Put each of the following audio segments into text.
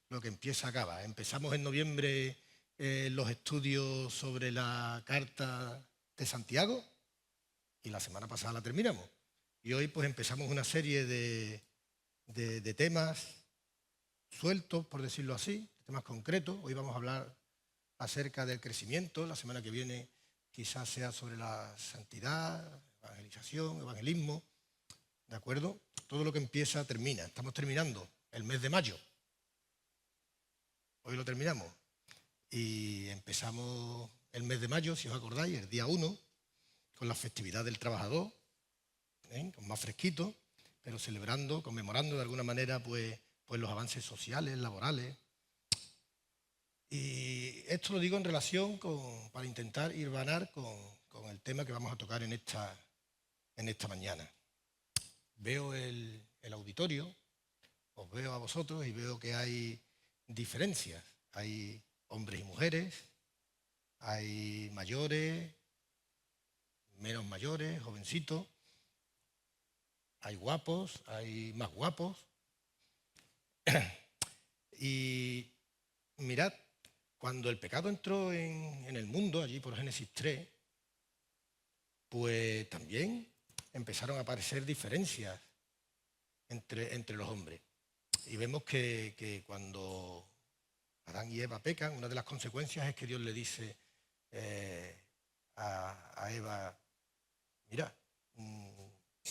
lo que empieza acaba. Empezamos en noviembre los estudios sobre la Carta de Santiago y la semana pasada la terminamos. Y hoy pues empezamos una serie de temas sueltos, por decirlo así, temas concretos. Hoy vamos a hablar acerca del crecimiento, la semana que viene quizás sea sobre la santidad, evangelización, evangelismo, ¿de acuerdo? Todo lo que empieza termina. Estamos terminando el mes de mayo. Hoy lo terminamos. Y empezamos el mes de mayo, si os acordáis, el día 1, con la festividad del trabajador, con más fresquito, pero celebrando, conmemorando de alguna manera pues los avances sociales, laborales. Y esto lo digo en relación para intentar hilvanar con el tema que vamos a tocar en esta mañana. Veo el auditorio, os veo a vosotros y veo que hay diferencias. Hay hombres y mujeres, hay mayores, menos mayores, jovencitos, hay guapos, hay más guapos. Y mirad, cuando el pecado entró en el mundo, allí por Génesis 3, pues también empezaron a aparecer diferencias entre los hombres. Y vemos que cuando Adán y Eva pecan, una de las consecuencias es que Dios le dice a Eva, mira,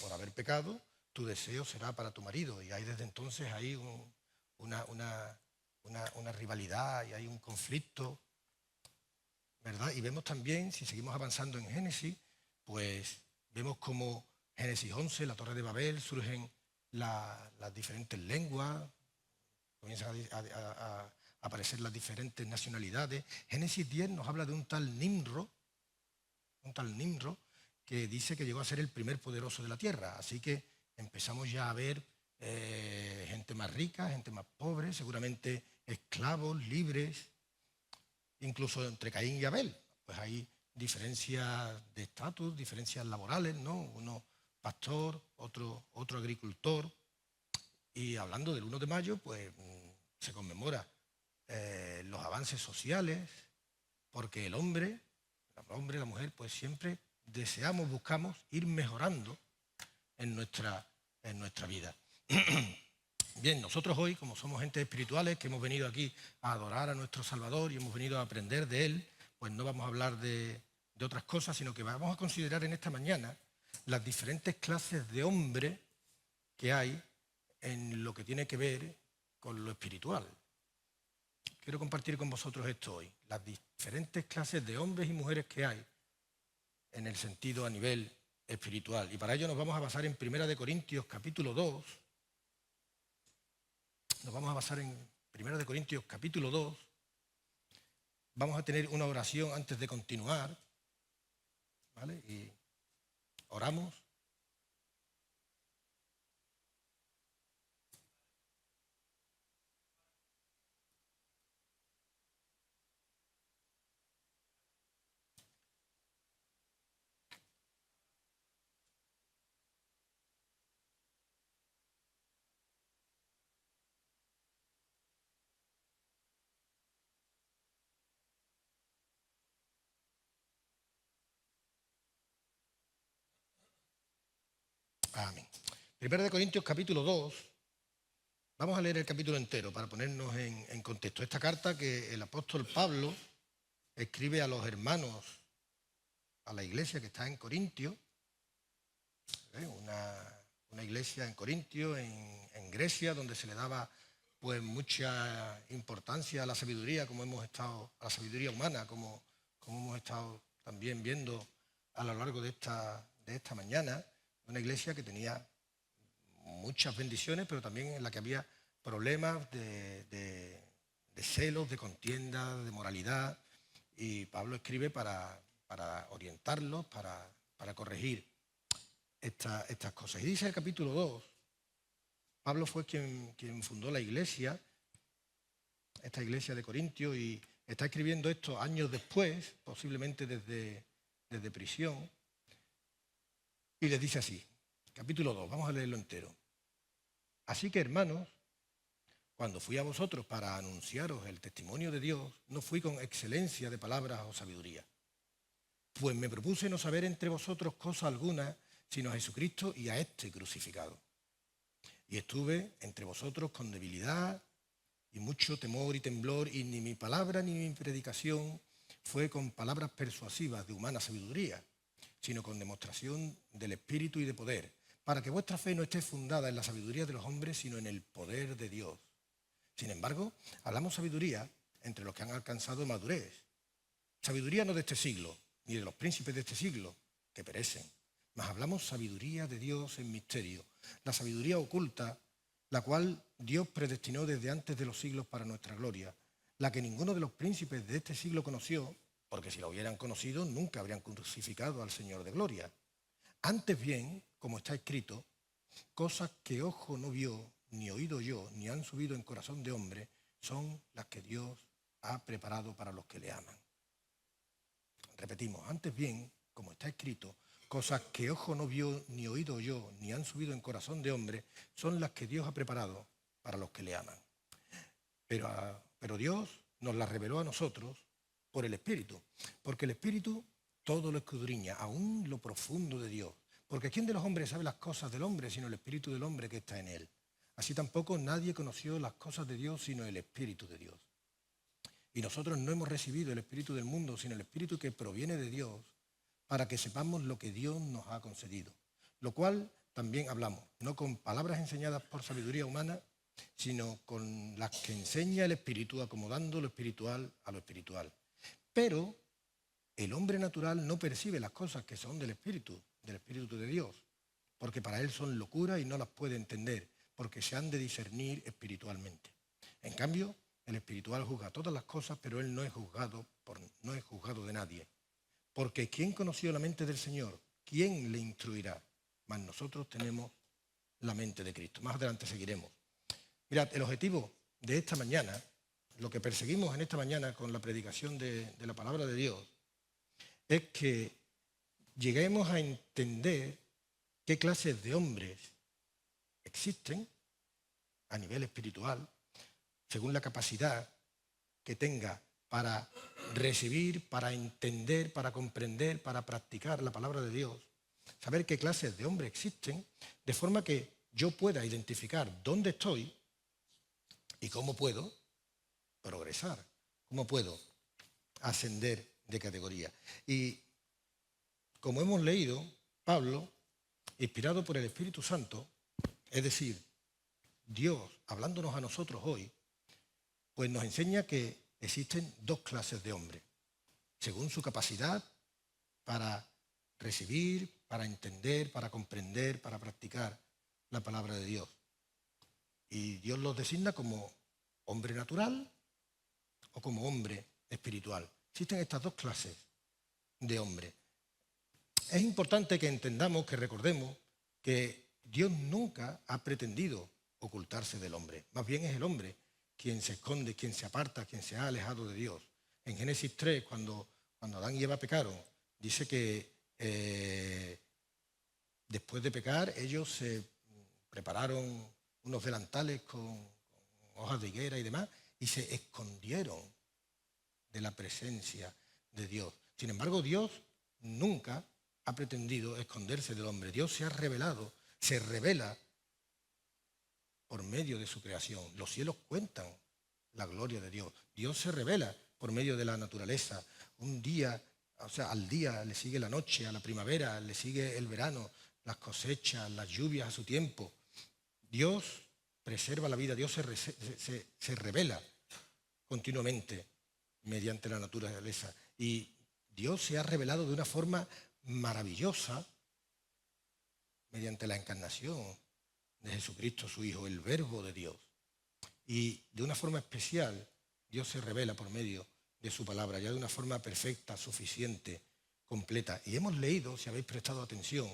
por haber pecado, tu deseo será para tu marido. Y hay desde entonces hay una rivalidad y hay un conflicto, ¿verdad? Y vemos también, si seguimos avanzando en Génesis, pues vemos como Génesis 11, la Torre de Babel, surgen las diferentes lenguas, comienzan a aparecer las diferentes nacionalidades. Génesis 10 nos habla de un tal Nimrod, que dice que llegó a ser el primer poderoso de la tierra. Así que empezamos ya a ver gente más rica, gente más pobre, seguramente esclavos, libres, incluso entre Caín y Abel. Pues hay diferencias de estatus, diferencias laborales, ¿no? Uno pastor, otro agricultor. Y hablando del 1 de mayo, pues se conmemora los avances sociales, porque el hombre, la mujer, pues siempre deseamos, buscamos ir mejorando en nuestra vida. Bien, nosotros hoy, como somos gente espirituales, que hemos venido aquí a adorar a nuestro Salvador y hemos venido a aprender de Él, pues no vamos a hablar de otras cosas, sino que vamos a considerar en esta mañana las diferentes clases de hombre que hay en lo que tiene que ver con lo espiritual. Quiero compartir con vosotros esto hoy, las diferentes clases de hombres y mujeres que hay en el sentido a nivel espiritual. Y para ello nos vamos a basar en 1 Corintios capítulo 2. Nos vamos a basar en 1 Corintios capítulo 2. Vamos a tener una oración antes de continuar, ¿vale? Y oramos. Amén. 1 Corintios capítulo 2. Vamos a leer el capítulo entero para ponernos en contexto. Esta carta que el apóstol Pablo escribe a los hermanos, a la iglesia que está en Corintio, una iglesia en Corintio, en Grecia, donde se le daba pues mucha importancia a la sabiduría, a la sabiduría humana, como hemos estado también viendo a lo largo de esta mañana. Una iglesia que tenía muchas bendiciones, pero también en la que había problemas de celos, de contienda, de moralidad, y Pablo escribe para orientarlos, para corregir estas cosas. Y dice el capítulo 2, Pablo fue quien fundó la iglesia, esta iglesia de Corintio, y está escribiendo esto años después, posiblemente desde prisión, y les dice así, capítulo 2, vamos a leerlo entero. Así que, hermanos, Cuando fui a vosotros para anunciaros el testimonio de Dios, no fui con excelencia de palabras o sabiduría, pues me propuse no saber entre vosotros cosa alguna, sino a Jesucristo y a este crucificado. Y estuve entre vosotros con debilidad y mucho temor y temblor, y ni mi palabra ni mi predicación fue con palabras persuasivas de humana sabiduría, sino con demostración del Espíritu y de poder, para que vuestra fe no esté fundada en la sabiduría de los hombres, sino en el poder de Dios. Sin embargo, hablamos sabiduría entre los que han alcanzado madurez. Sabiduría no de este siglo, ni de los príncipes de este siglo, que perecen, mas hablamos sabiduría de Dios en misterio, la sabiduría oculta, la cual Dios predestinó desde antes de los siglos para nuestra gloria, la que ninguno de los príncipes de este siglo conoció, porque si la hubieran conocido nunca habrían crucificado al Señor de gloria. Antes bien, como está escrito, cosas que ojo no vio, ni oído yo, ni han subido en corazón de hombre, son las que Dios ha preparado para los que le aman. Repetimos, antes bien, como está escrito, cosas que ojo no vio, ni oído yo, ni han subido en corazón de hombre, son las que Dios ha preparado para los que le aman. Pero Dios nos las reveló a nosotros por el Espíritu, porque el Espíritu todo lo escudriña, aún lo profundo de Dios. Porque ¿quién de los hombres sabe las cosas del hombre, sino el Espíritu del hombre que está en él? Así tampoco nadie conoció las cosas de Dios, sino el Espíritu de Dios. Y nosotros no hemos recibido el Espíritu del mundo, sino el Espíritu que proviene de Dios, para que sepamos lo que Dios nos ha concedido. Lo cual también hablamos, no con palabras enseñadas por sabiduría humana, sino con las que enseña el Espíritu, acomodando lo espiritual a lo espiritual. Pero el hombre natural no percibe las cosas que son del Espíritu de Dios, porque para él son locura y no las puede entender, porque se han de discernir espiritualmente. En cambio, el espiritual juzga todas las cosas, pero él no es juzgado de nadie. Porque ¿quién conoció la mente del Señor? ¿Quién le instruirá? Mas nosotros tenemos la mente de Cristo. Más adelante seguiremos. Mirad, el objetivo de esta mañana, lo que perseguimos en esta mañana con la predicación de la palabra de Dios, es que lleguemos a entender qué clases de hombres existen a nivel espiritual, según la capacidad que tenga para recibir, para entender, para comprender, para practicar la palabra de Dios, saber qué clases de hombres existen, de forma que yo pueda identificar dónde estoy y cómo puedo progresar, cómo puedo ascender de categoría. Y como hemos leído, Pablo, inspirado por el Espíritu Santo, es decir, Dios hablándonos a nosotros hoy, pues nos enseña que existen dos clases de hombres, según su capacidad para recibir, para entender, para comprender, para practicar la palabra de Dios. Y Dios los designa como hombre natural o como hombre espiritual. Existen estas dos clases de hombres. Es importante que entendamos, que recordemos que Dios nunca ha pretendido ocultarse del hombre. Más bien es el hombre quien se esconde, quien se aparta, quien se ha alejado de Dios. En Génesis 3, cuando Adán y Eva pecaron, dice que después de pecar ellos se prepararon unos delantales con hojas de higuera y demás y se escondieron de la presencia de Dios. Sin embargo, Dios nunca ha pretendido esconderse del hombre. Dios se ha revelado, se revela por medio de su creación. Los cielos cuentan la gloria de Dios. Dios se revela por medio de la naturaleza. Un día, o sea, al día le sigue la noche, a la primavera le sigue el verano, las cosechas, las lluvias a su tiempo. Dios preserva la vida, Dios se revela continuamente mediante la naturaleza. Y Dios se ha revelado de una forma maravillosa mediante la encarnación de Jesucristo, su Hijo, el Verbo de Dios. Y de una forma especial, Dios se revela por medio de su palabra, ya de una forma perfecta, suficiente, completa. Y hemos leído, si habéis prestado atención,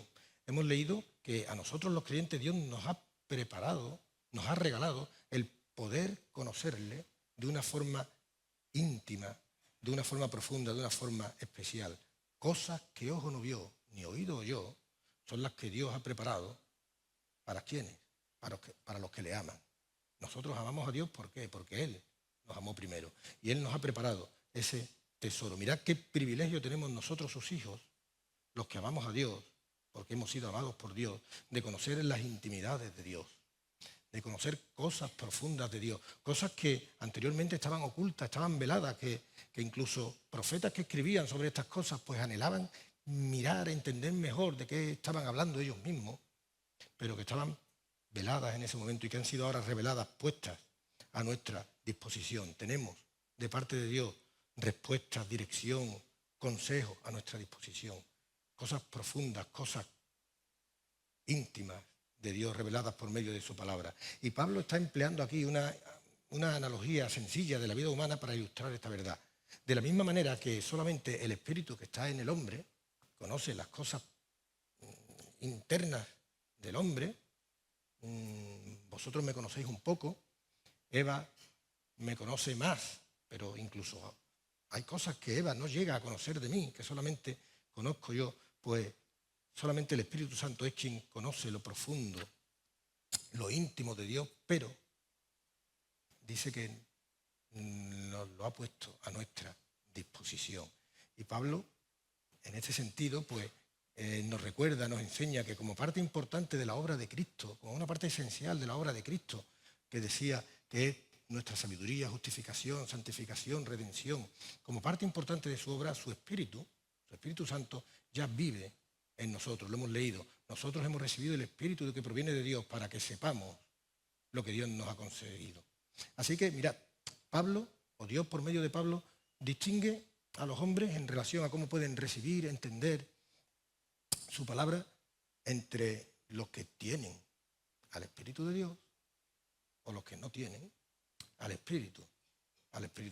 hemos leído que a nosotros los creyentes Dios nos ha preparado, nos ha regalado el poder conocerle de una forma íntima, de una forma profunda, de una forma especial. Cosas que ojo no vio, ni oído oyó, son las que Dios ha preparado. ¿Para quiénes? Para los que le aman. Nosotros amamos a Dios, ¿por qué? Porque Él nos amó primero. Y Él nos ha preparado ese tesoro. Mirad qué privilegio tenemos nosotros, sus hijos, los que amamos a Dios, porque hemos sido amados por Dios, de conocer las intimidades de Dios, de conocer cosas profundas de Dios, cosas que anteriormente estaban ocultas, estaban veladas, que incluso profetas que escribían sobre estas cosas pues anhelaban mirar, entender mejor de qué estaban hablando ellos mismos, pero que estaban veladas en ese momento y que han sido ahora reveladas, puestas a nuestra disposición. Tenemos de parte de Dios respuestas, dirección, consejo a nuestra disposición, cosas profundas, cosas íntimas de Dios reveladas por medio de su palabra. Y Pablo está empleando aquí una analogía sencilla de la vida humana para ilustrar esta verdad. De la misma manera que solamente el espíritu que está en el hombre conoce las cosas internas del hombre, vosotros me conocéis un poco, Eva me conoce más, pero incluso hay cosas que Eva no llega a conocer de mí, que solamente conozco yo, pues solamente el Espíritu Santo es quien conoce lo profundo, lo íntimo de Dios, pero dice que nos lo ha puesto a nuestra disposición. Y Pablo, en este sentido, pues nos recuerda, nos enseña que como parte importante de la obra de Cristo, como una parte esencial de la obra de Cristo, que decía que es nuestra sabiduría, justificación, santificación, redención, como parte importante de su obra, su Espíritu Santo ya vive en nosotros, lo hemos leído. Nosotros hemos recibido el Espíritu que proviene de Dios para que sepamos lo que Dios nos ha concedido. Así que, mirad, Pablo, o Dios por medio de Pablo, distingue a los hombres en relación a cómo pueden recibir, entender su palabra entre los que tienen al Espíritu de Dios o los que no tienen al Espíritu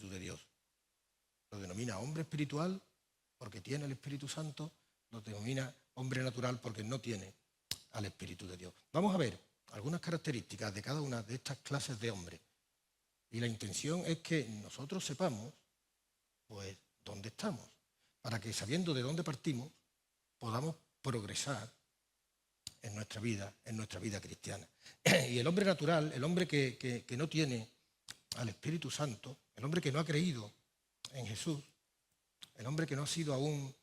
de Dios. Lo denomina hombre espiritual porque tiene el Espíritu Santo, lo denomina hombre natural porque no tiene al Espíritu de Dios. Vamos a ver algunas características de cada una de estas clases de hombres. Y la intención es que nosotros sepamos, pues, dónde estamos, para que sabiendo de dónde partimos, podamos progresar en nuestra vida cristiana. Y el hombre natural, el hombre que no tiene al Espíritu Santo, el hombre que no ha creído en Jesús, el hombre que no ha sido aún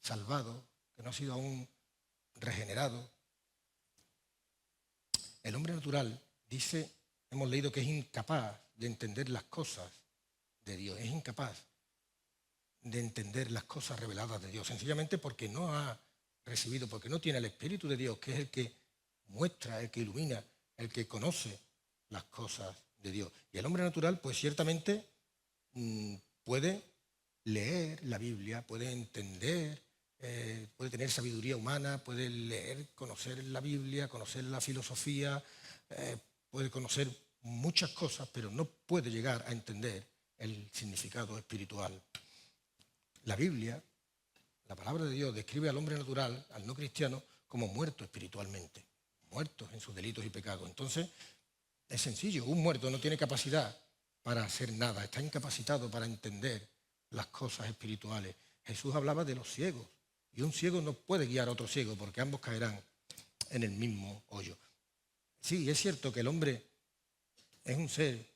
salvado, que no ha sido aún regenerado, el hombre natural dice, hemos leído que es incapaz de entender las cosas de Dios, es incapaz de entender las cosas reveladas de Dios, sencillamente porque no ha recibido, porque no tiene el Espíritu de Dios, que es el que muestra, el que ilumina, el que conoce las cosas de Dios. Y el hombre natural, pues ciertamente puede leer la Biblia, puede entender, puede tener sabiduría humana, puede leer, conocer la Biblia, conocer la filosofía, puede conocer muchas cosas, pero no puede llegar a entender el significado espiritual. La Biblia, la palabra de Dios, describe al hombre natural, al no cristiano, como muerto espiritualmente, muertos en sus delitos y pecados. Entonces, es sencillo, un muerto no tiene capacidad para hacer nada, está incapacitado para entender las cosas espirituales. Jesús hablaba de los ciegos, y un ciego no puede guiar a otro ciego porque ambos caerán en el mismo hoyo. Sí, es cierto que el hombre es un ser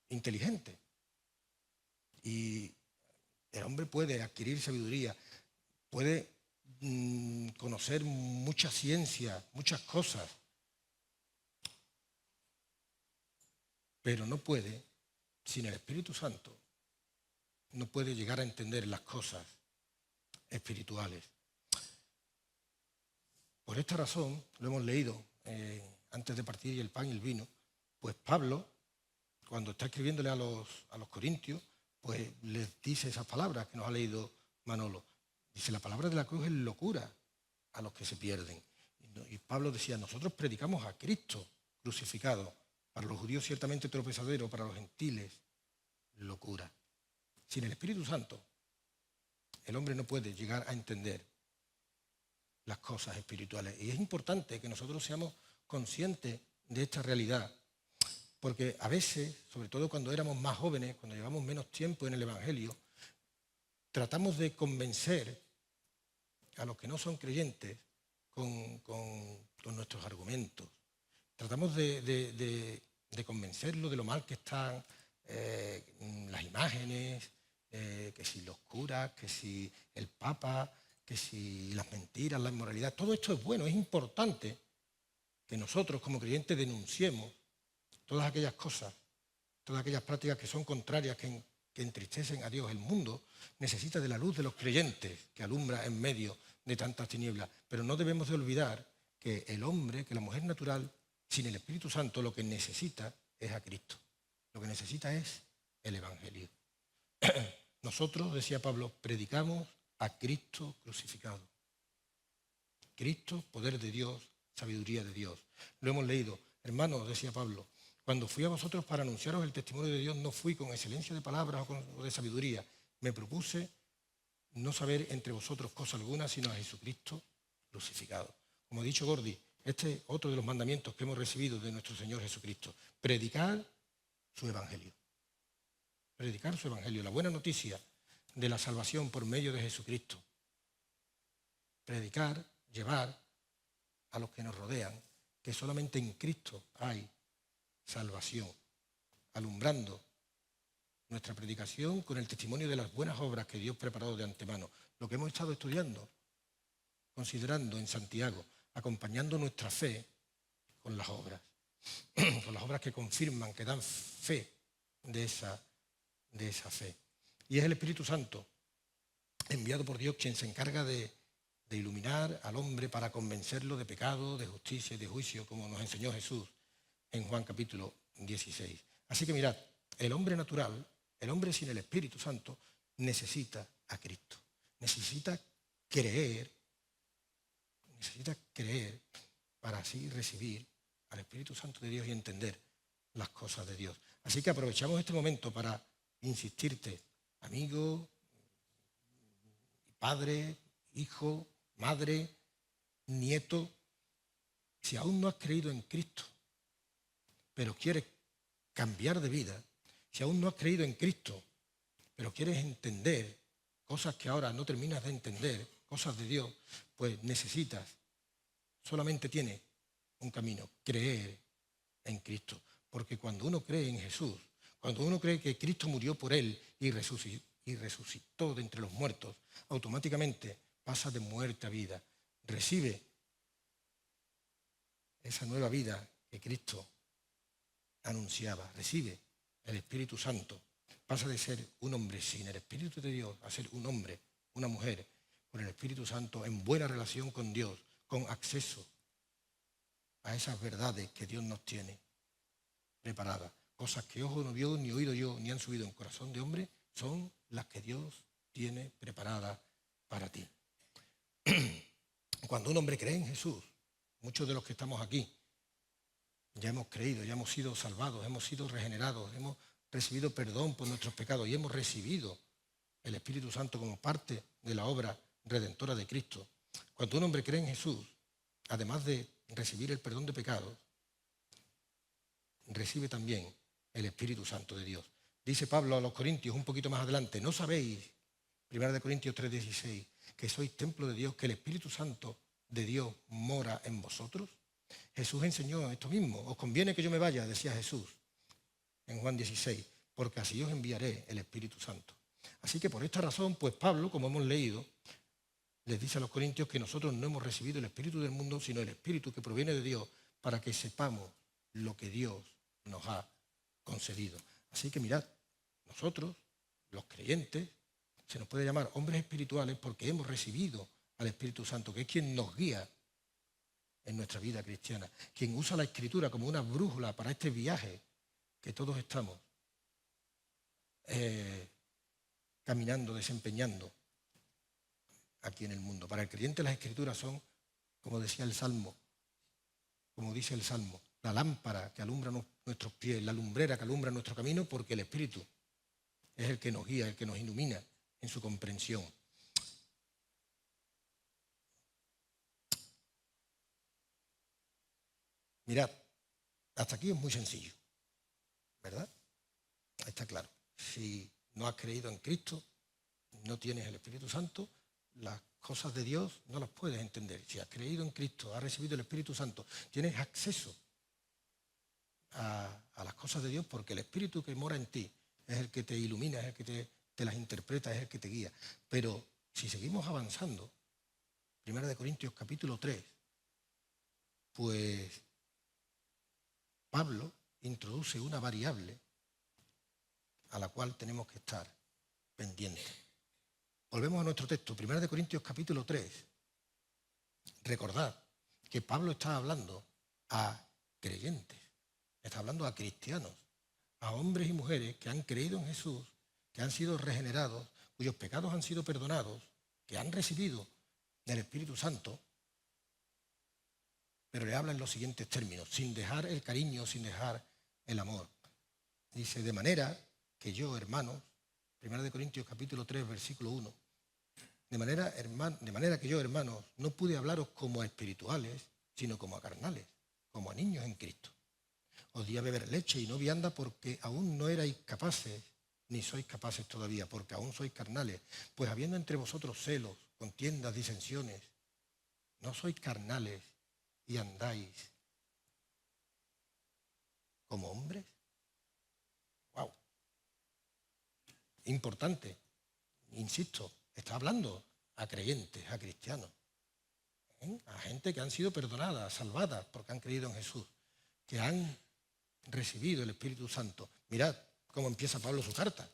inteligente y el hombre puede adquirir sabiduría, puede conocer mucha ciencia, muchas cosas, pero no puede, sin el Espíritu Santo, no puede llegar a entender las cosas espirituales. Por esta razón, lo hemos leído antes de partir el pan y el vino, pues Pablo, cuando está escribiéndole a los corintios, pues les dice esas palabras que nos ha leído Manolo. Dice, la palabra de la cruz es locura a los que se pierden. Y Pablo decía, nosotros predicamos a Cristo crucificado, para los judíos ciertamente tropezadero, para los gentiles locura. Sin el Espíritu Santo, el hombre no puede llegar a entender las cosas espirituales. Y es importante que nosotros seamos conscientes de esta realidad, porque a veces, sobre todo cuando éramos más jóvenes, cuando llevamos menos tiempo en el Evangelio, tratamos de convencer a los que no son creyentes con nuestros argumentos. Tratamos de de convencerlo de lo mal que están las imágenes, que si los curas, que si el Papa, que si las mentiras, la inmoralidad. Todo esto es bueno, es importante que nosotros como creyentes denunciemos todas aquellas cosas, todas aquellas prácticas que son contrarias, que entristecen a Dios. El mundo necesita de la luz de los creyentes que alumbra en medio de tantas tinieblas. Pero no debemos de olvidar que el hombre, que la mujer natural, sin el Espíritu Santo, lo que necesita es a Cristo. Lo que necesita es el Evangelio. Nosotros, decía Pablo, predicamos a Cristo crucificado. Cristo, poder de Dios, sabiduría de Dios. Lo hemos leído. Hermanos, decía Pablo, cuando fui a vosotros para anunciaros el testimonio de Dios, no fui con excelencia de palabras o de sabiduría. Me propuse no saber entre vosotros cosa alguna, sino a Jesucristo crucificado. Como ha dicho Gordy, este es otro de los mandamientos que hemos recibido de nuestro Señor Jesucristo. Predicar su Evangelio. Predicar su Evangelio, la buena noticia de la salvación por medio de Jesucristo. Predicar, llevar a los que nos rodean que solamente en Cristo hay salvación, alumbrando nuestra predicación con el testimonio de las buenas obras que Dios preparó de antemano. Lo que hemos estado estudiando, considerando en Santiago, acompañando nuestra fe con las obras que confirman, que dan fe de esa fe. Y es el Espíritu Santo, enviado por Dios, quien se encarga de iluminar al hombre para convencerlo de pecado, de justicia y de juicio, como nos enseñó Jesús en Juan capítulo 16. Así que mirad, el hombre natural, el hombre sin el Espíritu Santo, necesita a Cristo. Necesita creer para así recibir al Espíritu Santo de Dios y entender las cosas de Dios. Así que aprovechamos este momento para insistirte, amigo, padre, hijo, madre, nieto, si aún no has creído en Cristo, pero quieres cambiar de vida, si aún no has creído en Cristo, pero quieres entender cosas que ahora no terminas de entender, cosas de Dios, pues solamente tienes un camino, creer en Cristo. Porque cuando uno cree en Jesús, cuando uno cree que Cristo murió por él y resucitó de entre los muertos, automáticamente pasa de muerte a vida. Recibe esa nueva vida que Cristo anunciaba. Recibe el Espíritu Santo. Pasa de ser un hombre sin el Espíritu de Dios a ser un hombre, una mujer, con el Espíritu Santo en buena relación con Dios, con acceso a esas verdades que Dios nos tiene preparadas. Cosas que ojo no vio, ni oído yo, ni han subido en corazón de hombre, son las que Dios tiene preparadas para ti. Cuando un hombre cree en Jesús, muchos de los que estamos aquí ya hemos creído, ya hemos sido salvados, hemos sido regenerados, hemos recibido perdón por nuestros pecados y hemos recibido el Espíritu Santo como parte de la obra redentora de Cristo. Cuando un hombre cree en Jesús, además de recibir el perdón de pecados, recibe también el Espíritu Santo de Dios. Dice Pablo a los Corintios un poquito más adelante, ¿no sabéis, 1 Corintios 3:16, que sois templo de Dios, que el Espíritu Santo de Dios mora en vosotros? Jesús enseñó esto mismo. Os conviene que yo me vaya, decía Jesús en Juan 16, porque así os enviaré el Espíritu Santo. Así que por esta razón, pues Pablo, como hemos leído, les dice a los corintios que nosotros no hemos recibido el Espíritu del mundo, sino el Espíritu que proviene de Dios, para que sepamos lo que Dios nos ha concedido. Así que mirad, nosotros, los creyentes, se nos puede llamar hombres espirituales porque hemos recibido al Espíritu Santo, que es quien nos guía en nuestra vida cristiana, quien usa la Escritura como una brújula para este viaje que todos estamos caminando, desempeñando aquí en el mundo. Para el creyente las Escrituras son, como decía el Salmo, como dice el Salmo, la lámpara que alumbra nuestros pies, la lumbrera que alumbra nuestro camino, porque el Espíritu es el que nos guía, el que nos ilumina en su comprensión. Mirad, hasta aquí es muy sencillo, ¿verdad? Está claro. Si no has creído en Cristo, no tienes el Espíritu Santo, las cosas de Dios no las puedes entender. Si has creído en Cristo, has recibido el Espíritu Santo, tienes acceso a las cosas de Dios, porque el Espíritu que mora en ti es el que te ilumina, es el que te las interpreta, es el que te guía. Pero si seguimos avanzando, 1 Corintios capítulo 3, pues Pablo introduce una variable a la cual tenemos que estar pendientes. Volvemos a nuestro texto, 1 Corintios capítulo 3. Recordad que Pablo está hablando a creyentes, está hablando a cristianos, a hombres y mujeres que han creído en Jesús, que han sido regenerados, cuyos pecados han sido perdonados, que han recibido del Espíritu Santo, pero le habla en los siguientes términos, sin dejar el cariño, sin dejar el amor. Dice, de manera que yo, hermanos, 1 Corintios capítulo 3, versículo 1, de manera que yo, hermanos, no pude hablaros como a espirituales, sino como a carnales, como a niños en Cristo. Os di a beber leche y no vianda porque aún no erais capaces, ni sois capaces todavía, porque aún sois carnales. Pues habiendo entre vosotros celos, contiendas, disensiones, ¿no sois carnales y andáis como hombres? ¡Wow! Importante, insisto, está hablando a creyentes, a cristianos, a gente que han sido perdonadas, salvadas, porque han creído en Jesús, que han recibido el Espíritu Santo. Mirad cómo empieza Pablo su carta.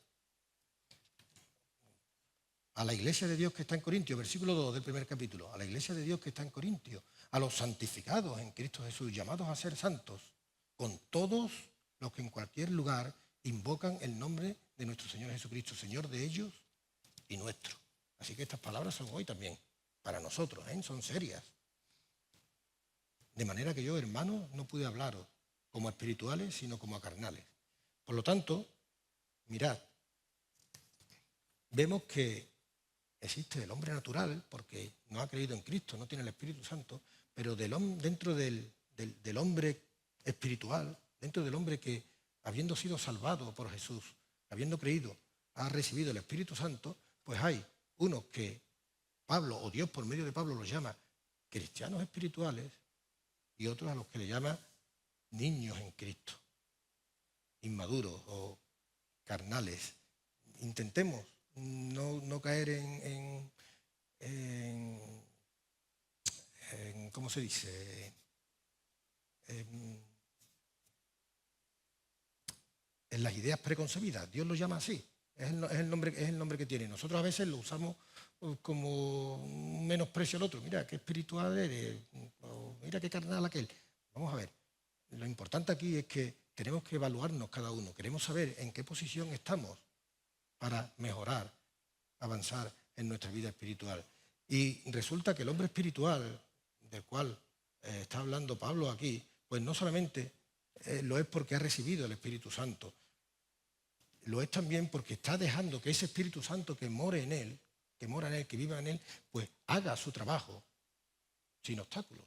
A la iglesia de Dios que está en Corintios, versículo 2 del primer capítulo, a la iglesia de Dios que está en Corintios, a los santificados en Cristo Jesús, llamados a ser santos, con todos los que en cualquier lugar invocan el nombre de nuestro Señor Jesucristo, Señor de ellos y nuestro. Así que estas palabras son hoy también para nosotros, son serias. De manera que yo, hermanos, no pude hablaros como a espirituales, sino como a carnales. Por lo tanto, mirad, vemos que existe el hombre natural, porque no ha creído en Cristo, no tiene el Espíritu Santo, pero dentro del hombre espiritual, dentro del hombre que, habiendo sido salvado por Jesús, habiendo creído, ha recibido el Espíritu Santo, pues hay unos que Pablo, o Dios por medio de Pablo, los llama cristianos espirituales, y otros a los que le llama niños en Cristo, inmaduros o carnales. Intentemos no caer en ¿cómo se dice? En las ideas preconcebidas. Dios lo llama así. Es el nombre que tiene. Nosotros a veces lo usamos como un menosprecio al otro. Mira, qué espiritual eres. O mira, qué carnal aquel. Vamos a ver. Lo importante aquí es que tenemos que evaluarnos cada uno. Queremos saber en qué posición estamos para mejorar, avanzar en nuestra vida espiritual. Y resulta que el hombre espiritual, del cual está hablando Pablo aquí, pues no solamente lo es porque ha recibido el Espíritu Santo, lo es también porque está dejando que ese Espíritu Santo que mora en él, que viva en él, pues haga su trabajo sin obstáculos.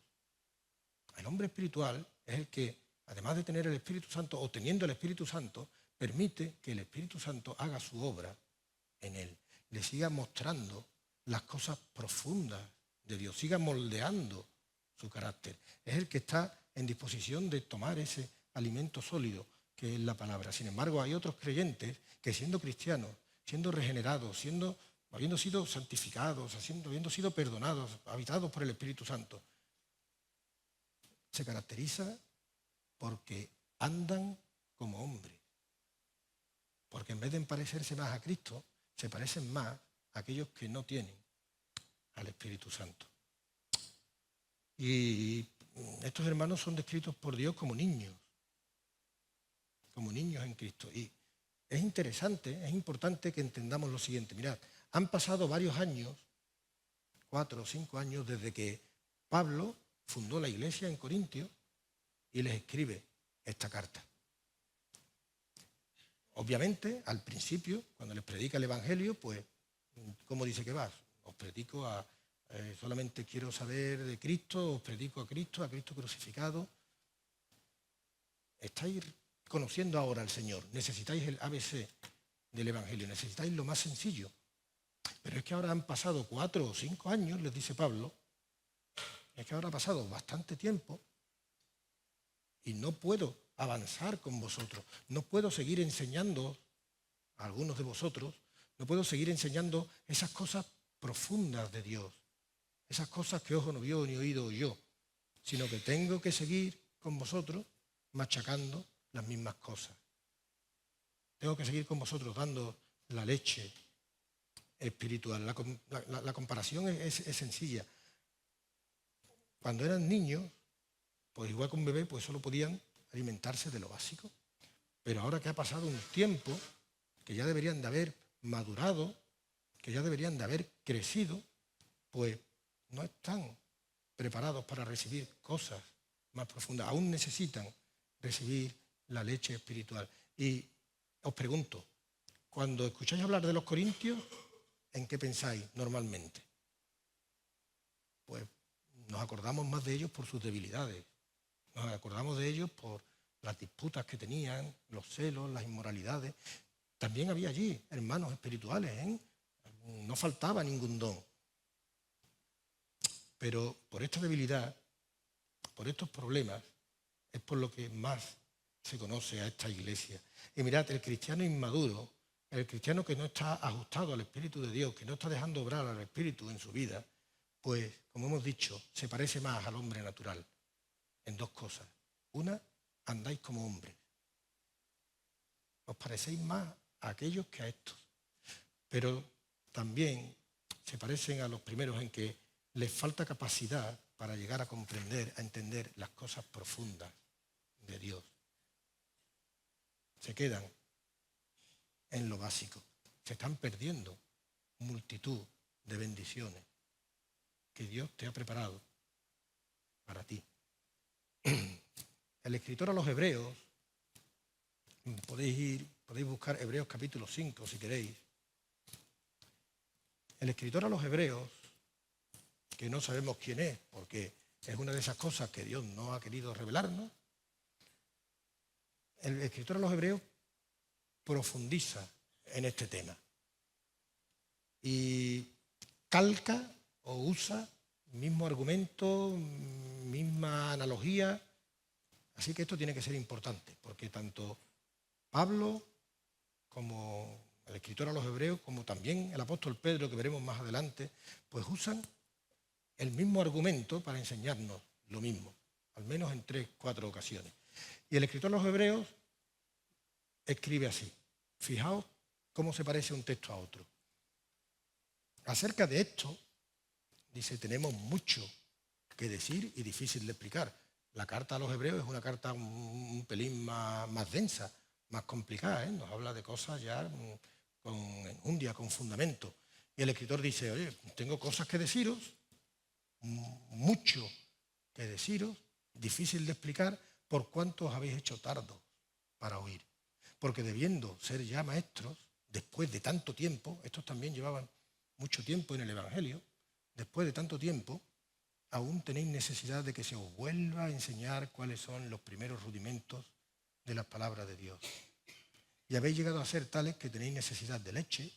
El hombre espiritual es el que, además de tener el Espíritu Santo, o teniendo el Espíritu Santo, permite que el Espíritu Santo haga su obra en él, le siga mostrando las cosas profundas de Dios, siga moldeando su carácter. Es el que está en disposición de tomar ese alimento sólido que es la palabra. Sin embargo, hay otros creyentes que, siendo cristianos, siendo regenerados, habiendo sido santificados, habiendo sido perdonados, habitados por el Espíritu Santo, se caracteriza porque andan como hombres. Porque en vez de parecerse más a Cristo, se parecen más a aquellos que no tienen al Espíritu Santo. Y estos hermanos son descritos por Dios como niños en Cristo. Y es interesante, es importante que entendamos lo siguiente. Mirad, han pasado varios años, 4 o 5 años, desde que Pablo fundó la iglesia en Corintios y les escribe esta carta. Obviamente, al principio, cuando les predica el Evangelio, pues, ¿cómo dice que vas? Os predico solamente quiero saber de Cristo, os predico a Cristo crucificado. Estáis conociendo ahora al Señor, necesitáis el ABC del Evangelio, necesitáis lo más sencillo. Pero es que ahora han pasado 4 o 5 años, les dice Pablo, es que ahora ha pasado bastante tiempo y no puedo avanzar con vosotros. No puedo seguir enseñando a algunos de vosotros, no puedo seguir enseñando esas cosas profundas de Dios, esas cosas que ojo no vio ni oído yo, sino que tengo que seguir con vosotros machacando las mismas cosas. Tengo que seguir con vosotros dando la leche espiritual. La comparación es sencilla. Cuando eran niños, pues igual que un bebé, pues solo podían alimentarse de lo básico. Pero ahora que ha pasado un tiempo, que ya deberían de haber madurado, que ya deberían de haber crecido, pues no están preparados para recibir cosas más profundas. Aún necesitan recibir la leche espiritual. Y os pregunto, cuando escucháis hablar de los corintios, ¿en qué pensáis normalmente? Pues nos acordamos más de ellos por sus debilidades. Nos acordamos de ellos por las disputas que tenían, los celos, las inmoralidades. También había allí hermanos espirituales, ¿eh? No faltaba ningún don. Pero por esta debilidad, por estos problemas, es por lo que más se conoce a esta iglesia. Y mirad, el cristiano inmaduro, el cristiano que no está ajustado al Espíritu de Dios, que no está dejando obrar al Espíritu en su vida, pues, como hemos dicho, se parece más al hombre natural en dos cosas. Una, andáis como hombres. Os parecéis más a aquellos que a estos. Pero también se parecen a los primeros en que les falta capacidad para llegar a comprender, a entender las cosas profundas de Dios. Se quedan en lo básico. Se están perdiendo multitud de bendiciones que Dios te ha preparado para ti. El escritor a los Hebreos, podéis buscar Hebreos capítulo 5 si queréis. El escritor a los Hebreos, que no sabemos quién es, porque es una de esas cosas que Dios no ha querido revelarnos, el escritor a los Hebreos profundiza en este tema y calca o usa mismo argumento, misma analogía. Así que esto tiene que ser importante, porque tanto Pablo como el escritor a los Hebreos, como también el apóstol Pedro, que veremos más adelante, pues usan el mismo argumento para enseñarnos lo mismo, al menos en 3 o 4 ocasiones. Y el escritor a los Hebreos escribe así. Fijaos cómo se parece un texto a otro. Acerca de esto, dice, tenemos mucho que decir y difícil de explicar. La carta a los Hebreos es una carta un pelín más densa, más complicada, ¿eh? Nos habla de cosas ya con enjundia, con fundamento. Y el escritor dice, oye, tengo cosas que deciros, mucho que deciros, difícil de explicar, por cuánto os habéis hecho tardos para oír. Porque debiendo ser ya maestros, después de tanto tiempo, estos también llevaban mucho tiempo en el Evangelio, después de tanto tiempo, aún tenéis necesidad de que se os vuelva a enseñar cuáles son los primeros rudimentos de las palabras de Dios. Y habéis llegado a ser tales que tenéis necesidad de leche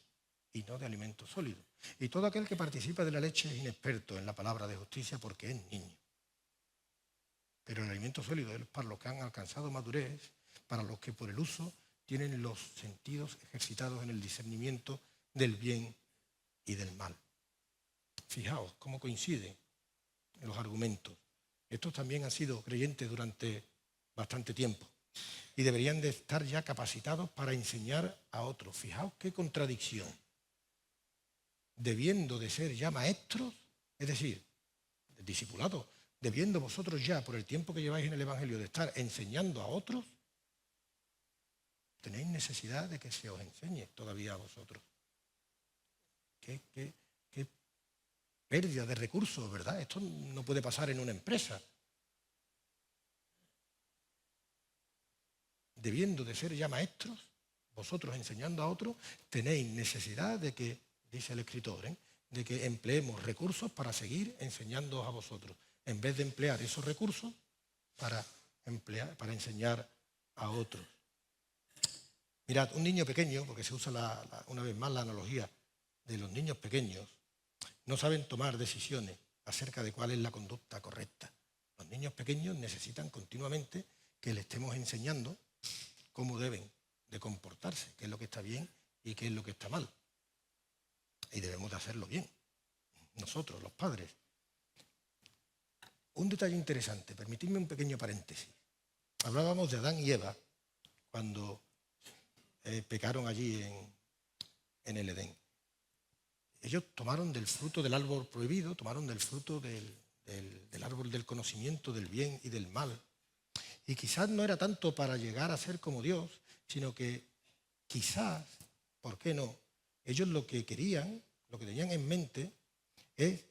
y no de alimento sólido. Y todo aquel que participa de la leche es inexperto en la palabra de justicia porque es niño. Pero el alimento sólido es para los que han alcanzado madurez, para los que por el uso tienen los sentidos ejercitados en el discernimiento del bien y del mal. Fijaos cómo coinciden los argumentos. Estos también han sido creyentes durante bastante tiempo y deberían de estar ya capacitados para enseñar a otros. Fijaos qué contradicción. Debiendo de ser ya maestros, es decir, discipulados, debiendo vosotros ya, por el tiempo que lleváis en el Evangelio, de estar enseñando a otros, tenéis necesidad de que se os enseñe todavía a vosotros. Qué pérdida de recursos, ¿verdad? Esto no puede pasar en una empresa. Debiendo de ser ya maestros, vosotros enseñando a otros, tenéis necesidad de que, dice el escritor, de que empleemos recursos para seguir enseñándoos a vosotros, en vez de emplear esos recursos para enseñar a otros. Mirad, un niño pequeño, porque se usa una vez más la analogía de los niños pequeños, no saben tomar decisiones acerca de cuál es la conducta correcta. Los niños pequeños necesitan continuamente que le estemos enseñando cómo deben de comportarse, qué es lo que está bien y qué es lo que está mal. Y debemos de hacerlo bien, nosotros, los padres. Un detalle interesante, permitidme un pequeño paréntesis. Hablábamos de Adán y Eva cuando pecaron allí en el Edén. Ellos tomaron del fruto del árbol prohibido, tomaron del fruto del árbol del conocimiento del bien y del mal. Y quizás no era tanto para llegar a ser como Dios, sino que quizás, ¿por qué no? Ellos lo que querían, lo que tenían en mente es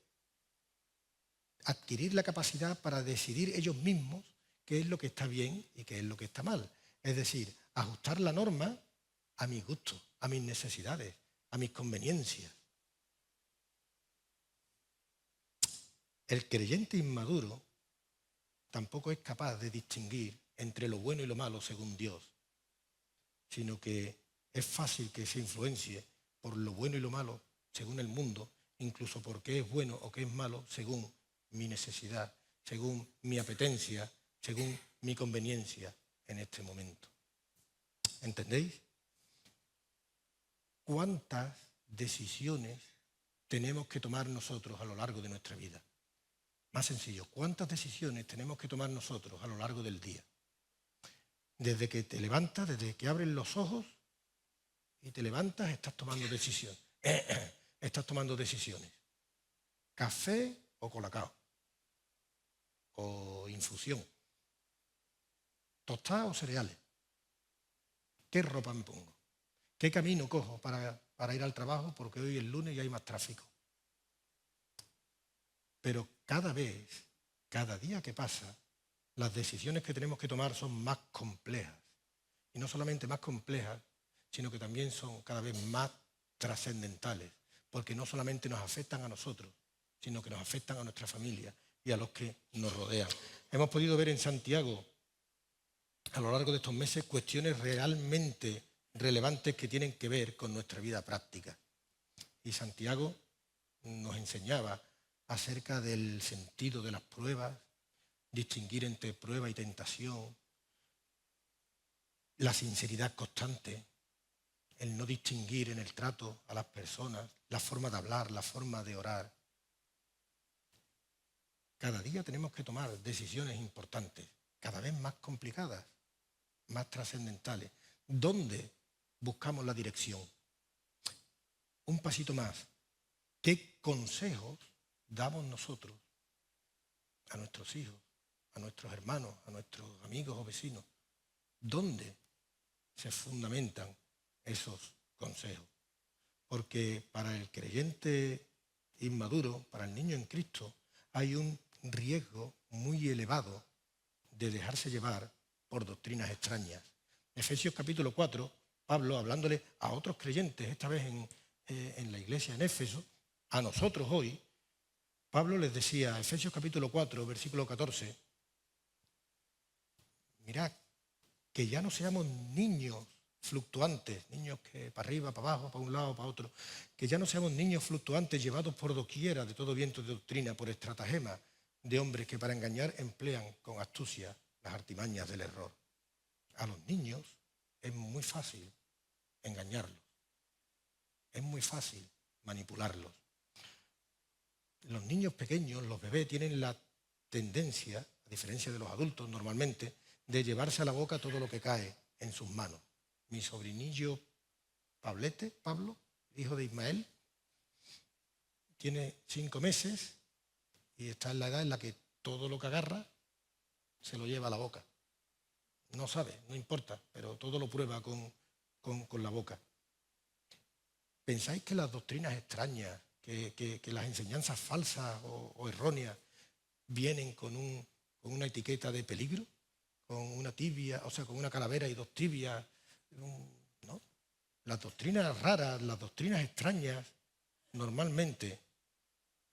adquirir la capacidad para decidir ellos mismos qué es lo que está bien y qué es lo que está mal. Es decir, ajustar la norma a mis gustos, a mis necesidades, a mis conveniencias. El creyente inmaduro tampoco es capaz de distinguir entre lo bueno y lo malo según Dios, sino que es fácil que se influencie por lo bueno y lo malo según el mundo, incluso por qué es bueno o qué es malo según mi necesidad, según mi apetencia, según mi conveniencia en este momento. ¿Entendéis? ¿Cuántas decisiones tenemos que tomar nosotros a lo largo de nuestra vida? Más sencillo, ¿cuántas decisiones tenemos que tomar nosotros a lo largo del día? Desde que te levantas, desde que abres los ojos y te levantas, estás tomando decisiones. Estás tomando decisiones. Café o colacao. O infusión. Tostadas o cereales. ¿Qué ropa me pongo? ¿Qué camino cojo para ir al trabajo? Porque hoy es lunes y hay más tráfico. Pero cada vez, cada día que pasa, las decisiones que tenemos que tomar son más complejas. Y no solamente más complejas, sino que también son cada vez más trascendentales, porque no solamente nos afectan a nosotros, sino que nos afectan a nuestra familia y a los que nos rodean. Hemos podido ver en Santiago, a lo largo de estos meses, cuestiones realmente relevantes que tienen que ver con nuestra vida práctica. Y Santiago nos enseñaba acerca del sentido de las pruebas, distinguir entre prueba y tentación, la sinceridad constante, el no distinguir en el trato a las personas, la forma de hablar, la forma de orar. Cada día tenemos que tomar decisiones importantes, cada vez más complicadas, más trascendentales. ¿Dónde buscamos la dirección? Un pasito más. ¿Qué consejos damos nosotros a nuestros hijos, a nuestros hermanos, a nuestros amigos o vecinos? ¿Dónde se fundamentan esos consejos? Porque para el creyente inmaduro, para el niño en Cristo, hay un riesgo muy elevado de dejarse llevar por doctrinas extrañas. Efesios capítulo 4, Pablo, hablándole a otros creyentes, esta vez en la iglesia en Éfeso, a nosotros hoy, Pablo les decía, Efesios capítulo 4, versículo 14, mirad, que ya no seamos niños fluctuantes, niños que para arriba, para abajo, para un lado, para otro, que ya no seamos niños fluctuantes llevados por doquiera de todo viento de doctrina, por estratagemas de hombres que para engañar emplean con astucia las artimañas del error. A los niños es muy fácil engañarlos, es muy fácil manipularlos. Los niños pequeños, los bebés, tienen la tendencia, a diferencia de los adultos normalmente, de llevarse a la boca todo lo que cae en sus manos. Mi sobrinillo Pablo, hijo de Ismael, tiene 5 meses y está en la edad en la que todo lo que agarra se lo lleva a la boca. No sabe, no importa, pero todo lo prueba con la boca. ¿Pensáis que las doctrinas extrañas, que las enseñanzas falsas o erróneas vienen con una etiqueta de peligro? Con una tibia, o sea, con una calavera y 2 tibias, ¿no? Las doctrinas raras, las doctrinas extrañas, normalmente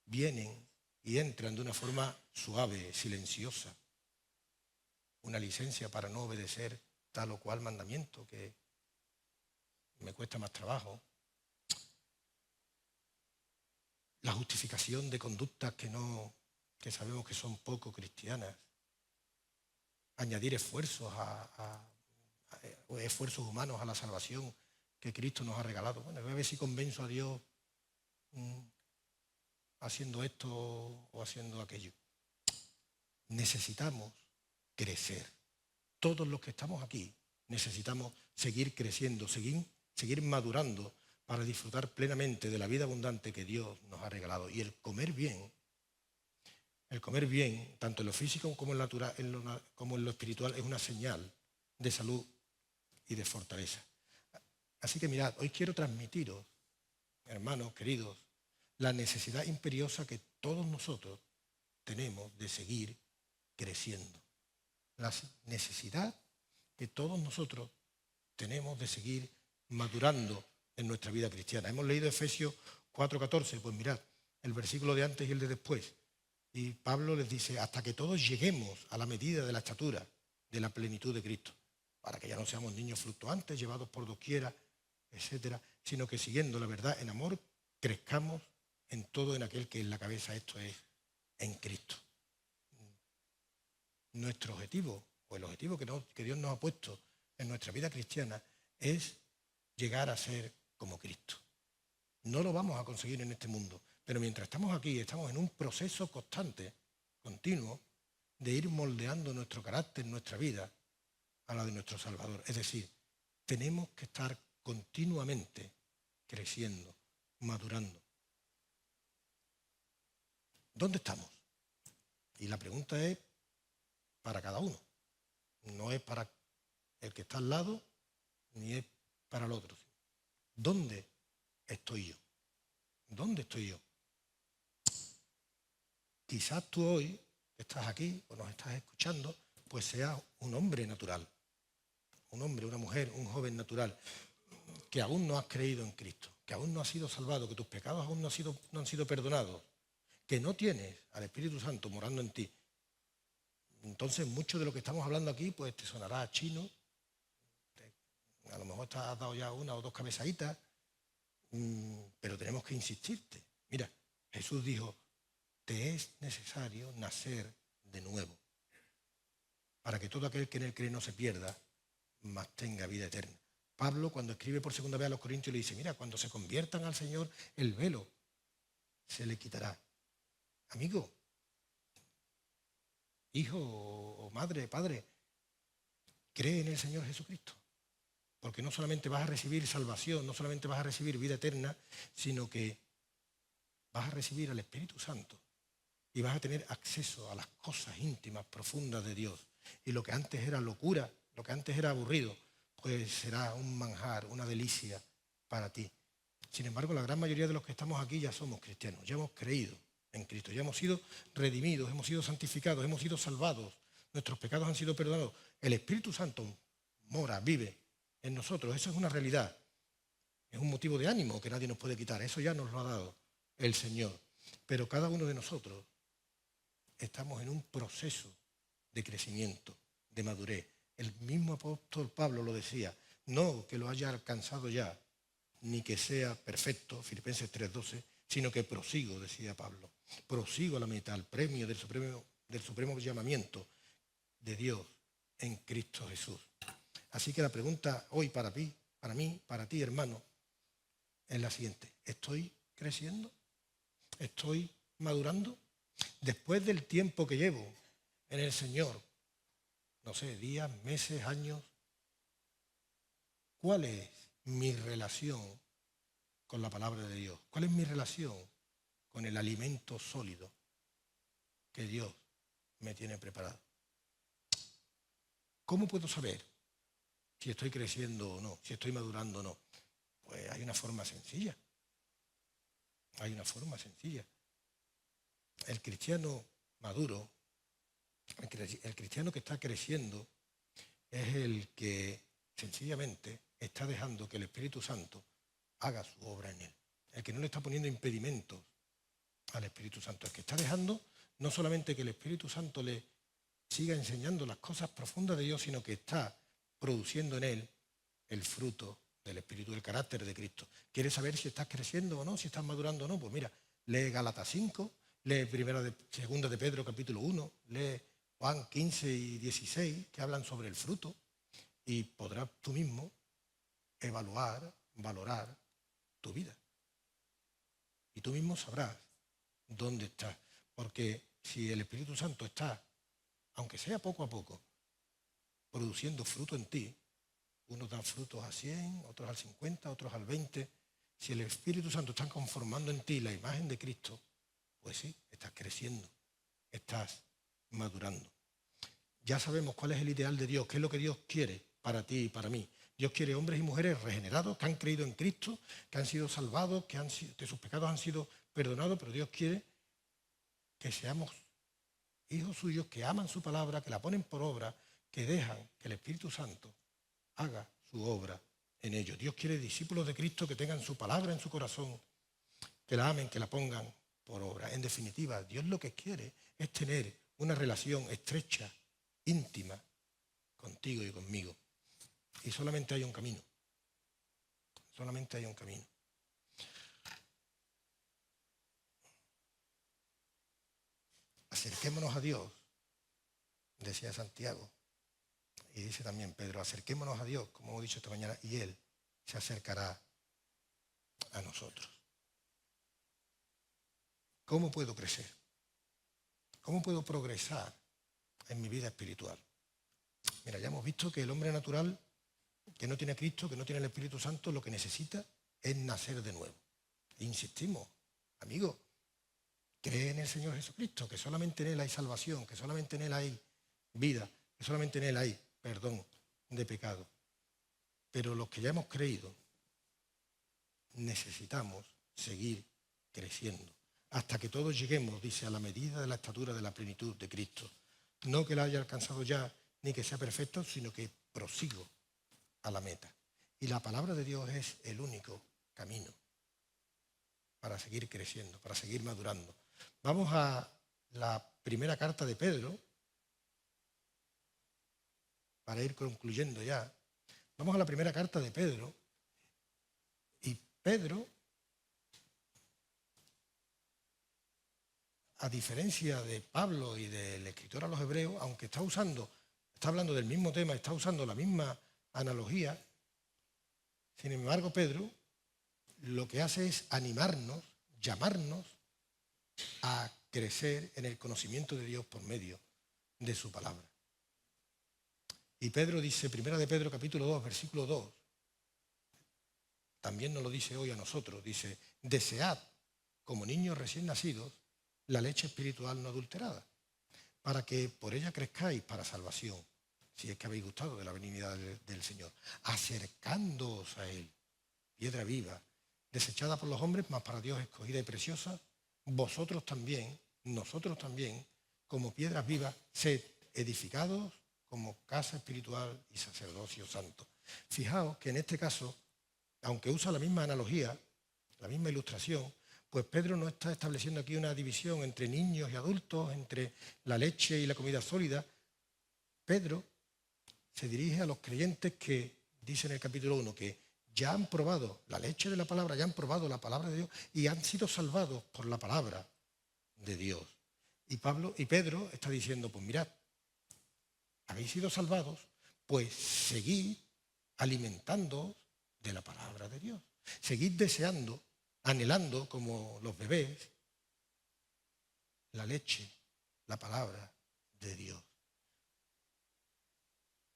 vienen y entran de una forma suave, silenciosa. Una licencia para no obedecer tal o cual mandamiento que me cuesta más trabajo. La justificación de conductas que sabemos que son poco cristianas. añadir esfuerzos o esfuerzos humanos a la salvación que Cristo nos ha regalado. Bueno, voy a ver si convenzo a Dios haciendo esto o haciendo aquello. Necesitamos crecer. Todos los que estamos aquí necesitamos seguir creciendo, seguir madurando para disfrutar plenamente de la vida abundante que Dios nos ha regalado. Y el comer bien, tanto en lo físico como en lo espiritual, es una señal de salud y de fortaleza. Así que mirad, hoy quiero transmitiros, hermanos queridos, la necesidad imperiosa que todos nosotros tenemos de seguir creciendo. La necesidad que todos nosotros tenemos de seguir madurando en nuestra vida cristiana. Hemos leído Efesios 4:14, pues mirad, el versículo de antes y el de después. Y Pablo les dice, hasta que todos lleguemos a la medida de la estatura de la plenitud de Cristo, para que ya no seamos niños fluctuantes, llevados por doquiera, etcétera, sino que siguiendo la verdad en amor, crezcamos en todo en aquel que es la cabeza, esto es, en Cristo. Nuestro objetivo, o el objetivo que Dios nos ha puesto en nuestra vida cristiana, es llegar a ser como Cristo. No lo vamos a conseguir en este mundo, pero mientras estamos aquí, estamos en un proceso constante, continuo, de ir moldeando nuestro carácter, nuestra vida, a la de nuestro Salvador. Es decir, tenemos que estar continuamente creciendo, madurando. ¿Dónde estamos? Y la pregunta es para cada uno. No es para el que está al lado, ni es para el otro. ¿Dónde estoy yo? ¿Dónde estoy yo? Quizás tú hoy estás aquí o nos estás escuchando, pues seas un hombre natural, un hombre, una mujer, un joven natural, que aún no has creído en Cristo, que aún no has sido salvado, que tus pecados aún no han sido perdonados, que no tienes al Espíritu Santo morando en ti. Entonces, mucho de lo que estamos hablando aquí, pues te sonará a chino, a lo mejor te has dado ya una o dos cabezaditas, pero tenemos que insistirte. Mira, Jesús dijo, te es necesario nacer de nuevo, para que todo aquel que en él cree no se pierda, mas tenga vida eterna. Pablo, cuando escribe por segunda vez a los Corintios, le dice, mira, cuando se conviertan al Señor, el velo se le quitará. Amigo, hijo o madre, padre, cree en el Señor Jesucristo. Porque no solamente vas a recibir salvación, no solamente vas a recibir vida eterna, sino que vas a recibir al Espíritu Santo y vas a tener acceso a las cosas íntimas, profundas de Dios. Y lo que antes era locura, lo que antes era aburrido, pues será un manjar, una delicia para ti. Sin embargo, la gran mayoría de los que estamos aquí ya somos cristianos, ya hemos creído en Cristo, ya hemos sido redimidos, hemos sido santificados, hemos sido salvados, nuestros pecados han sido perdonados. El Espíritu Santo mora, vive en nosotros, eso es una realidad. Es un motivo de ánimo que nadie nos puede quitar, eso ya nos lo ha dado el Señor. Pero cada uno de nosotros estamos en un proceso de crecimiento, de madurez. El mismo apóstol Pablo lo decía, no que lo haya alcanzado ya, ni que sea perfecto, Filipenses 3:12, sino que prosigo, decía Pablo, prosigo a la meta, al premio del supremo llamamiento de Dios en Cristo Jesús. Así que la pregunta hoy para mí, para ti, hermano, es la siguiente. ¿Estoy creciendo? ¿Estoy madurando? Después del tiempo que llevo en el Señor, no sé, días, meses, años, ¿cuál es mi relación con la palabra de Dios? ¿Cuál es mi relación con el alimento sólido que Dios me tiene preparado? ¿Cómo puedo saber si estoy creciendo o no, si estoy madurando o no? Pues hay una forma sencilla. Hay una forma sencilla. El cristiano maduro, el cristiano que está creciendo, es el que sencillamente está dejando que el Espíritu Santo haga su obra en él. El que no le está poniendo impedimentos al Espíritu Santo. El que está dejando no solamente que el Espíritu Santo le siga enseñando las cosas profundas de Dios, sino que está produciendo en él el fruto del Espíritu, el carácter de Cristo. ¿Quieres saber si estás creciendo o no, si estás madurando o no? Pues mira, lee Gálatas 5, lee Segunda de Pedro capítulo 1, lee Juan 15 y 16, que hablan sobre el fruto, y podrás tú mismo evaluar, valorar tu vida. Y tú mismo sabrás dónde estás. Porque si el Espíritu Santo está, aunque sea poco a poco, produciendo fruto en ti, unos dan frutos a 100, otros al 50, otros al 20. Si el Espíritu Santo está conformando en ti la imagen de Cristo, pues sí, estás creciendo, estás madurando. Ya sabemos cuál es el ideal de Dios, qué es lo que Dios quiere para ti y para mí. Dios quiere hombres y mujeres regenerados, que han creído en Cristo, que han sido salvados, que sus pecados han sido perdonados, pero Dios quiere que seamos hijos suyos, que aman su palabra, que la ponen por obra, que dejan que el Espíritu Santo haga su obra en ellos. Dios quiere discípulos de Cristo que tengan su palabra en su corazón, que la amen, que la pongan por obra. En definitiva, Dios lo que quiere es tener una relación estrecha, íntima, contigo y conmigo. Y solamente hay un camino. Solamente hay un camino. Acerquémonos a Dios, decía Santiago. Y dice también Pedro, acerquémonos a Dios, como hemos dicho esta mañana, y Él se acercará a nosotros. ¿Cómo puedo crecer? ¿Cómo puedo progresar en mi vida espiritual? Mira, ya hemos visto que el hombre natural, que no tiene a Cristo, que no tiene el Espíritu Santo, lo que necesita es nacer de nuevo. E insistimos, amigo, cree en el Señor Jesucristo, que solamente en Él hay salvación, que solamente en Él hay vida, que solamente en Él hay perdón de pecado. Pero los que ya hemos creído, necesitamos seguir creciendo, hasta que todos lleguemos, dice, a la medida de la estatura de la plenitud de Cristo. No que la haya alcanzado ya, ni que sea perfecto, sino que prosigo a la meta. Y la palabra de Dios es el único camino para seguir creciendo, para seguir madurando. Vamos a la primera carta de Pedro, para ir concluyendo ya. Vamos a la primera carta de Pedro, y Pedro, a diferencia de Pablo y del escritor a los hebreos, aunque está hablando del mismo tema, está usando la misma analogía, sin embargo Pedro lo que hace es animarnos, llamarnos a crecer en el conocimiento de Dios por medio de su palabra. Y Pedro dice, primera de Pedro capítulo 2, versículo 2, también nos lo dice hoy a nosotros, dice, desead como niños recién nacidos la leche espiritual no adulterada, para que por ella crezcáis para salvación, si es que habéis gustado de la benignidad del Señor, acercándoos a Él, piedra viva, desechada por los hombres, mas para Dios escogida y preciosa, vosotros también, nosotros también, como piedras vivas, sed edificados como casa espiritual y sacerdocio santo. Fijaos que en este caso, aunque usa la misma analogía, la misma ilustración, pues Pedro no está estableciendo aquí una división entre niños y adultos, entre la leche y la comida sólida. Pedro se dirige a los creyentes que, dice en el capítulo 1, que ya han probado la leche de la palabra, ya han probado la palabra de Dios y han sido salvados por la palabra de Dios. Y Pedro está diciendo, pues mirad, habéis sido salvados, pues seguid alimentándoos de la palabra de Dios. Seguid deseando, anhelando como los bebés, la leche, la palabra de Dios.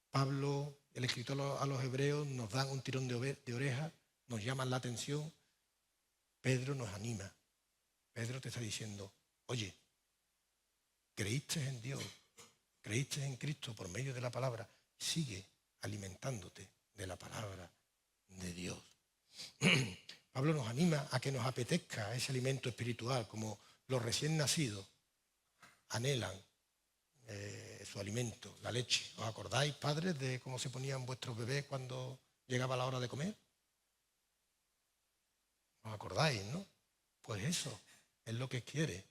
Pablo, el escritor a los hebreos, nos dan un tirón de oreja, nos llaman la atención. Pedro nos anima. Pedro te está diciendo, oye, creíste en Dios, creíste en Cristo por medio de la palabra, sigue alimentándote de la palabra de Dios. Pablo nos anima a que nos apetezca ese alimento espiritual, como los recién nacidos anhelan su alimento, la leche. ¿Os acordáis, padres, de cómo se ponían vuestros bebés cuando llegaba la hora de comer? ¿Os acordáis, no? Pues eso es lo que quiere,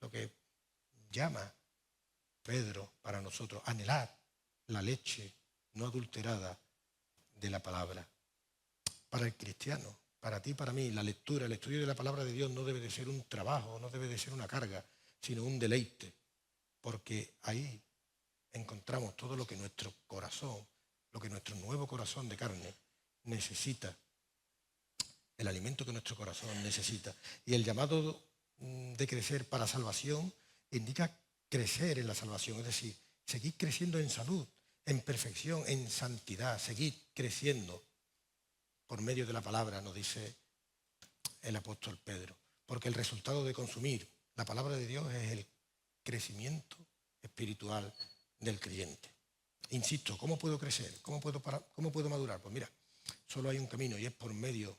lo que llama Pedro para nosotros, anhelar la leche no adulterada de la palabra. Para el cristiano, para ti, para mí, la lectura, el estudio de la palabra de Dios no debe de ser un trabajo, no debe de ser una carga, sino un deleite, porque ahí encontramos todo lo que nuestro corazón, lo que nuestro nuevo corazón de carne necesita, el alimento que nuestro corazón necesita. Y el llamado de crecer para salvación indica crecer en la salvación, es decir, seguir creciendo en salud, en perfección, en santidad, seguir creciendo por medio de la palabra, nos dice el apóstol Pedro. Porque el resultado de consumir la palabra de Dios es el crecimiento espiritual del creyente. Insisto, ¿cómo puedo crecer? ¿Cómo puedo madurar? Pues mira, solo hay un camino y es por medio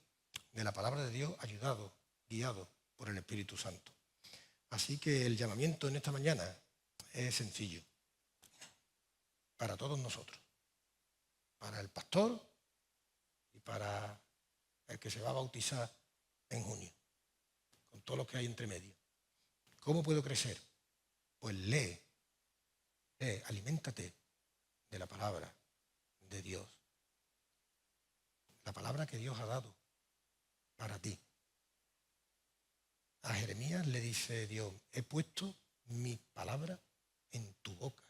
de la palabra de Dios, ayudado, guiado por el Espíritu Santo. Así que el llamamiento en esta mañana es sencillo para todos nosotros, para el pastor y para el que se va a bautizar en junio, con todo lo que hay entre medio. ¿Cómo puedo crecer? Pues lee, aliméntate de la palabra de Dios, la palabra que Dios ha dado para ti. A Jeremías le dice Dios, he puesto mi palabra en tu boca.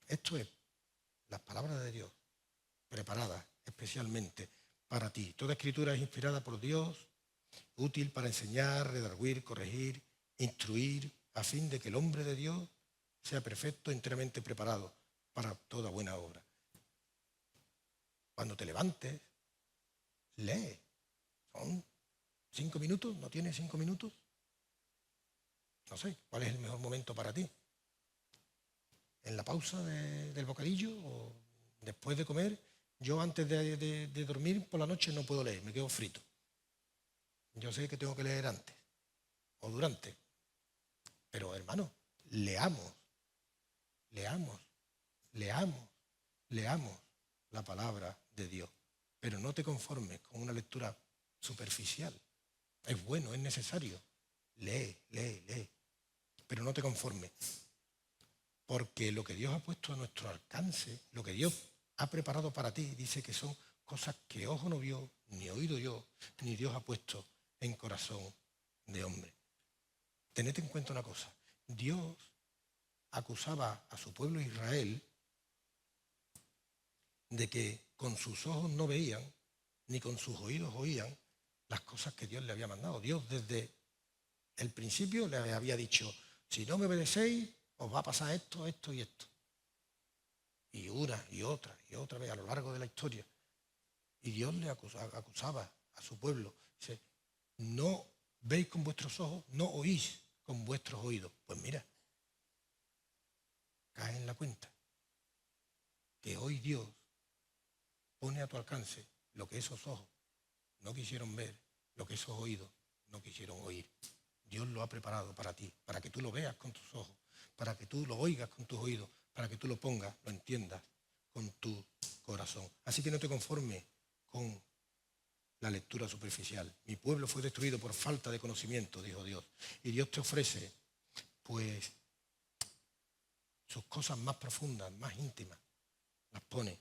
Esto es las palabras de Dios, preparadas especialmente para ti. Toda escritura es inspirada por Dios, útil para enseñar, redarguir, corregir, instruir, a fin de que el hombre de Dios sea perfecto, enteramente preparado para toda buena obra. Cuando te levantes, lee. Son 5 minutos, ¿no tienes 5 minutos? No sé, ¿cuál es el mejor momento para ti? ¿En la pausa del bocadillo o después de comer? Yo antes de dormir por la noche no puedo leer, me quedo frito. Yo sé que tengo que leer antes o durante. Pero hermano, leamos la palabra de Dios. Pero no te conformes con una lectura superficial. Es bueno, es necesario. Lee. Pero no te conformes. Porque lo que Dios ha puesto a nuestro alcance, lo que Dios ha preparado para ti, dice que son cosas que ojo no vio, ni oído yo, ni Dios ha puesto en corazón de hombre. Tened en cuenta una cosa. Dios acusaba a su pueblo Israel de que con sus ojos no veían, ni con sus oídos oían las cosas que Dios le había mandado. Dios desde el principio le había dicho, si no me obedecéis, os va a pasar esto, esto y esto. Y una y otra vez a lo largo de la historia. Y Dios le acusaba a su pueblo. Dice, no veis con vuestros ojos, no oís con vuestros oídos. Pues mira, cae en la cuenta que hoy Dios pone a tu alcance lo que esos ojos no quisieron ver, lo que esos oídos no quisieron oír. Dios lo ha preparado para ti, para que tú lo veas con tus ojos, para que tú lo oigas con tus oídos, para que tú lo pongas, lo entiendas con tu corazón. Así que no te conformes con la lectura superficial. Mi pueblo fue destruido por falta de conocimiento, dijo Dios. Y Dios te ofrece, pues, sus cosas más profundas, más íntimas, las pone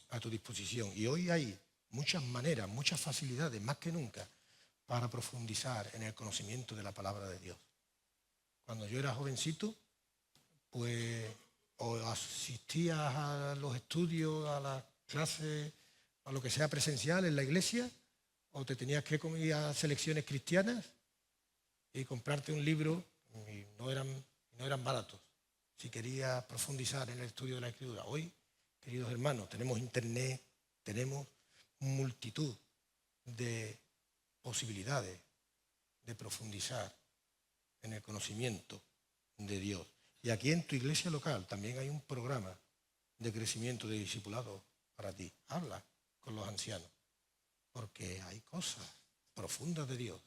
a tu disposición. Y hoy hay muchas maneras, muchas facilidades, más que nunca, para profundizar en el conocimiento de la palabra de Dios. Cuando yo era jovencito, pues o asistías a los estudios, a las clases, a lo que sea presencial en la iglesia, o te tenías que ir a selecciones cristianas y comprarte un libro, y no eran baratos, si querías profundizar en el estudio de la Escritura. Hoy, queridos hermanos, tenemos internet, tenemos multitud de posibilidades de profundizar en el conocimiento de Dios. Y aquí en tu iglesia local también hay un programa de crecimiento de discipulado para ti. Habla con los ancianos, porque hay cosas profundas de Dios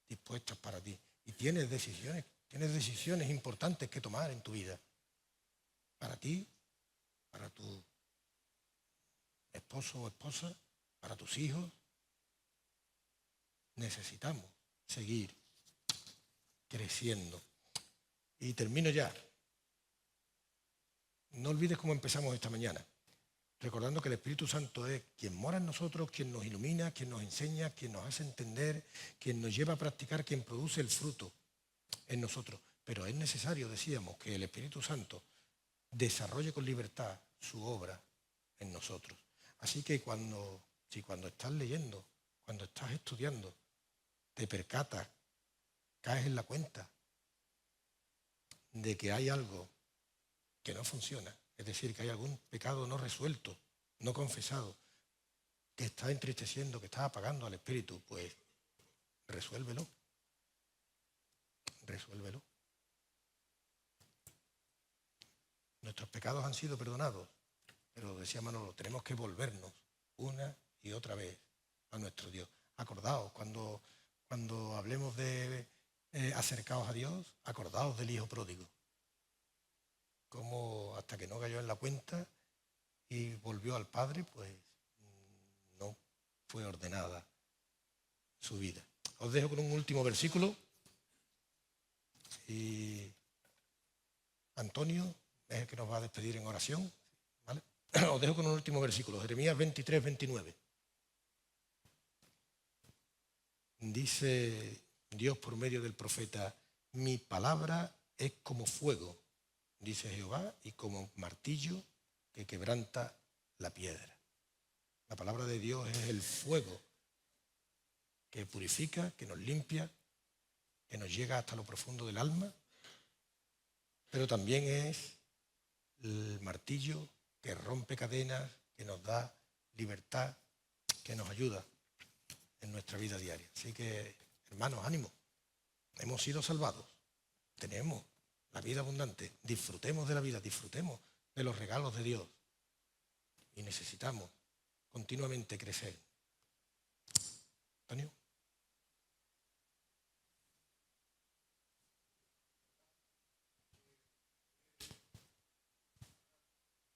dispuestas para ti. Y tienes decisiones importantes que tomar en tu vida. Para ti, para tu esposo o esposa, para tus hijos. Necesitamos seguir creciendo. Y termino ya. No olvides cómo empezamos esta mañana, recordando que el Espíritu Santo es quien mora en nosotros, quien nos ilumina, quien nos enseña, quien nos hace entender, quien nos lleva a practicar, quien produce el fruto en nosotros. pero es necesario, decíamos, que el Espíritu Santo desarrolle con libertad su obra en nosotros. Así que cuando estás leyendo, cuando estás estudiando, te percatas, caes en la cuenta de que hay algo que no funciona, es decir, que hay algún pecado no resuelto, no confesado, que está entristeciendo, que está apagando al Espíritu, pues resuélvelo. Resuélvelo. Nuestros pecados han sido perdonados, pero decía Manolo, tenemos que volvernos una y otra vez a nuestro Dios. Acordaos, cuando hablemos de acercaos a Dios, acordaos del Hijo pródigo. Como hasta que no cayó en la cuenta y volvió al Padre, pues no fue ordenada su vida. Os dejo con un último versículo. Y Antonio es el que nos va a despedir en oración, ¿vale? Os dejo con un último versículo, Jeremías 23, 29. Dice Dios por medio del profeta, mi palabra es como fuego, dice Jehová, y como martillo que quebranta la piedra. La palabra de Dios es el fuego que purifica, que nos limpia, que nos llega hasta lo profundo del alma, pero también es el martillo que rompe cadenas, que nos da libertad, que nos ayuda en nuestra vida diaria. Así que, hermanos, ánimo. Hemos sido salvados. Tenemos la vida abundante. Disfrutemos de la vida, disfrutemos de los regalos de Dios. Y necesitamos continuamente crecer. Antonio.